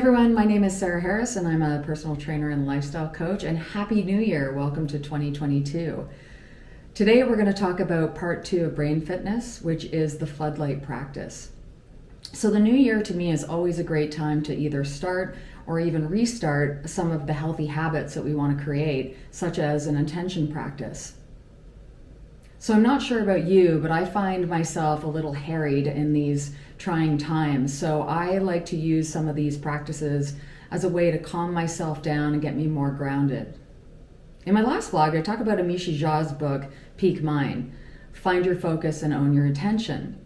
everyone, my name is Sarah Harris and I'm a personal trainer and lifestyle coach, and Happy New Year. Welcome to 2022. Today we're going to talk about part 2 of brain fitness, which is the Floodlight Practice. So the new year to me is always a great time to either start or even restart some of the healthy habits that we want to create, such as an intention practice. So I'm not sure about you, but I find myself a little harried in these trying times. So I like to use some of these practices as a way to calm myself down and get me more grounded. In my last vlog, I talk about Amishi Jha's book, Peak Mind, Find Your Focus and Own Your Intention.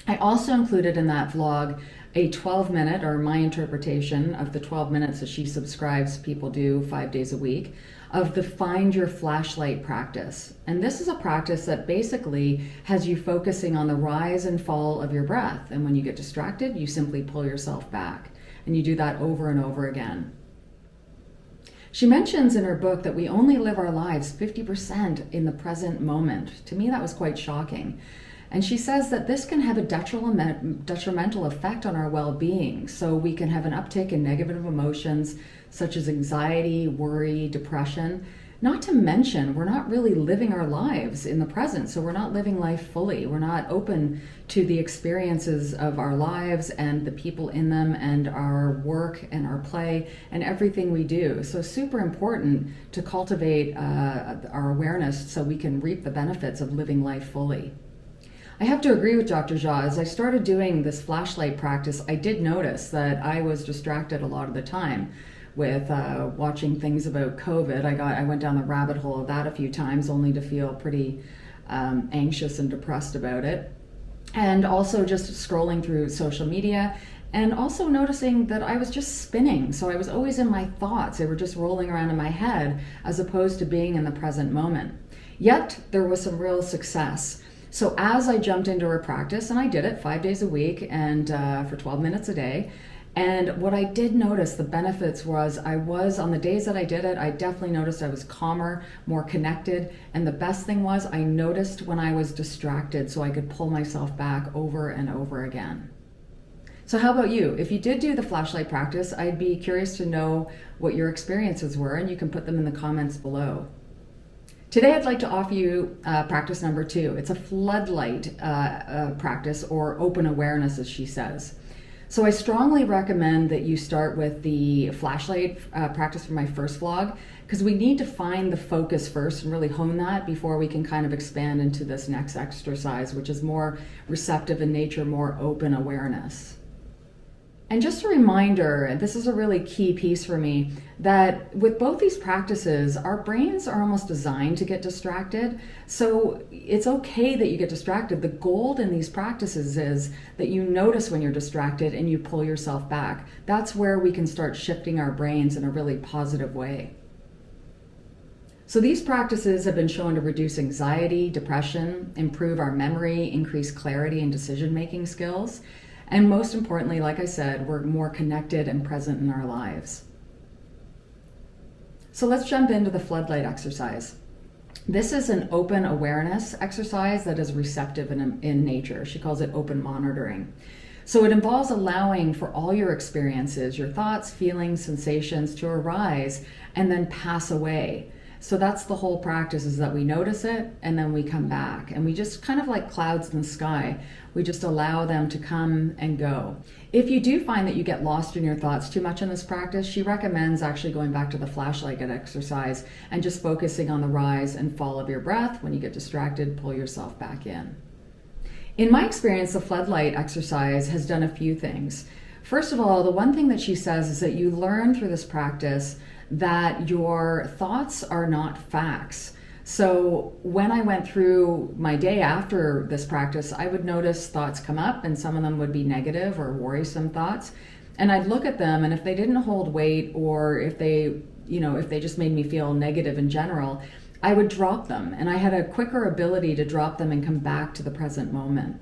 I also included in that vlog a 12-minute, or my interpretation of the 12 minutes that she subscribes people do 5 days a week, of the Find Your Flashlight practice. And this is a practice that basically has you focusing on the rise and fall of your breath. And when you get distracted, you simply pull yourself back. And you do that over and over again. She mentions in her book that we only live our lives 50% in the present moment. To me, that was quite shocking. And she says that this can have a detrimental effect on our well-being. So we can have an uptick in negative emotions such as anxiety, worry, depression. Not to mention, we're not really living our lives in the present. So we're not living life fully. We're not open to the experiences of our lives and the people in them and our work and our play and everything we do. So super important to cultivate our awareness so we can reap the benefits of living life fully. I have to agree with Dr. Jha. As I started doing this flashlight practice, I did notice that I was distracted a lot of the time with watching things about COVID. I went down the rabbit hole of that a few times, only to feel pretty anxious and depressed about it. And also just scrolling through social media and also noticing that I was just spinning. So I was always in my thoughts. They were just rolling around in my head as opposed to being in the present moment. Yet there was some real success. So as I jumped into her practice, and I did it 5 days a week and for 12 minutes a day, and what I did notice, the benefits was on the days that I did it, I definitely noticed I was calmer, more connected, and the best thing was I noticed when I was distracted so I could pull myself back over and over again. So how about you? If you did do the flashlight practice, I'd be curious to know what your experiences were, and you can put them in the comments below. Today, I'd like to offer you practice number 2. It's a floodlight practice, or open awareness, as she says. So I strongly recommend that you start with the flashlight practice from my first vlog, because we need to find the focus first and really hone that before we can kind of expand into this next exercise, which is more receptive in nature, more open awareness. And just a reminder, and this is a really key piece for me, that with both these practices, our brains are almost designed to get distracted. So it's okay that you get distracted. The gold in these practices is that you notice when you're distracted and you pull yourself back. That's where we can start shifting our brains in a really positive way. So these practices have been shown to reduce anxiety, depression, improve our memory, increase clarity and decision-making skills. And most importantly, like I said, we're more connected and present in our lives. So let's jump into the floodlight exercise. This is an open awareness exercise that is receptive in nature. She calls it open monitoring. So it involves allowing for all your experiences, your thoughts, feelings, sensations to arise and then pass away. So that's the whole practice, is that we notice it and then we come back, and we just kind of like clouds in the sky. We just allow them to come and go. If you do find that you get lost in your thoughts too much in this practice, she recommends actually going back to the flashlight exercise and just focusing on the rise and fall of your breath. When you get distracted, pull yourself back in. In my experience, the floodlight exercise has done a few things. First of all, the one thing that she says is that you learn through this practice that your thoughts are not facts. So when I went through my day after this practice, I would notice thoughts come up, and some of them would be negative or worrisome thoughts. And I'd look at them, and if they didn't hold weight, or if they just made me feel negative in general, I would drop them. And I had a quicker ability to drop them and come back to the present moment.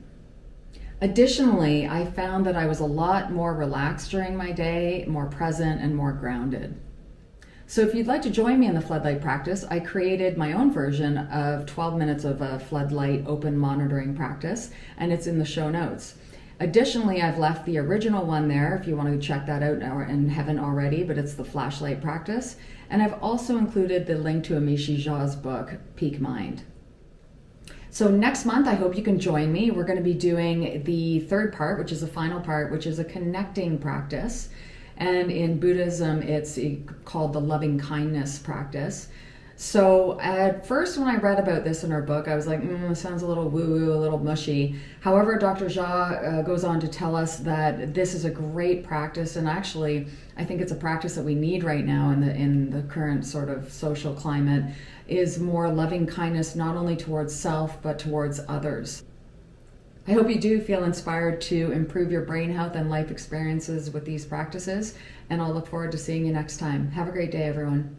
Additionally, I found that I was a lot more relaxed during my day, more present and more grounded. So if you'd like to join me in the floodlight practice, I created my own version of 12 minutes of a floodlight open monitoring practice, and it's in the show notes. Additionally, I've left the original one there if you want to check that out and haven't already, but it's the Flashlight Practice. And I've also included the link to Amishi Jha's book, Peak Mind. So next month, I hope you can join me. We're going to be doing the third part, which is the final part, which is a connecting practice. And in Buddhism, it's called the loving kindness practice. So at first, when I read about this in her book, I was like, it sounds a little woo-woo, a little mushy. However, Dr. Jha goes on to tell us that this is a great practice, and actually, I think it's a practice that we need right now in the current sort of social climate, is more loving kindness, not only towards self, but towards others. I hope you do feel inspired to improve your brain health and life experiences with these practices, and I'll look forward to seeing you next time. Have a great day, everyone.